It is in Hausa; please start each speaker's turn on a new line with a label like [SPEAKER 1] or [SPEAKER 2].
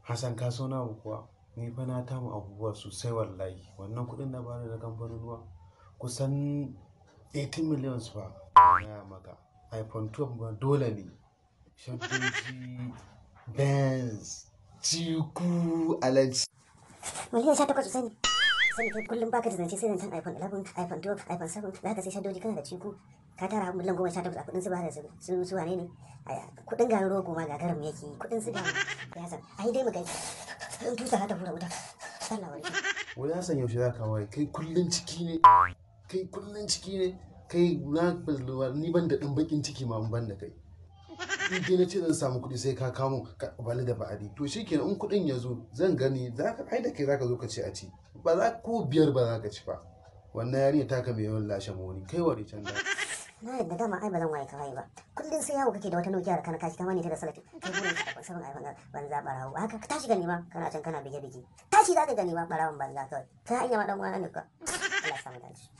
[SPEAKER 1] Hassan ka so na kuwa ni fa na tamu abubuwa sosai wallahi. Wannan kuɗin da bani da kamfanin ruwa kusan 18 millions fa. Ya maka iPhone 12 ma dole ne. Shaddoji, Benz, Jiku, Alaji.
[SPEAKER 2] Miliyan 18 sani. Sani kai kullum baka da zance sai zancen iPhone 11, iPhone 12, iPhone 7 za ka sai shaddoji kana da Jiku. Ka tara miliyan 18 a kuɗin su ba da su wane ne? Kuɗin garin rogo ma gagarin yake kuɗin su da ya san. Ai dai mu kai. In tusa ta hura wuta. Allah wani.
[SPEAKER 1] Wai ya san yaushe za ka waye kai kullun ciki ne. Kai kullun ciki ne. Kai ni ban da ɗan bakin ciki ma ban da kai. In dai na ce zan samu kuɗi sai ka kamo bali da ba'adi to shikenan in kuɗin ya zo zan gani ai da kai zaka zo ka ce a ci ba za ko biyar ba za ka ci ba wannan yarinya taka mai yawan lashe moni kai wari can da
[SPEAKER 2] na yadda dama ai ba zan waye kawai ba kullum sai yawo kake da wata Nokia da kana kashi kama ne ta da salafi kai burin ka ban sabon iPhone banza barawo haka ka tashi gani ma kana can kana bige bige tashi za ka gani ma barawon banza kawai ka iya ma dan wani ne ka Allah ya samu dace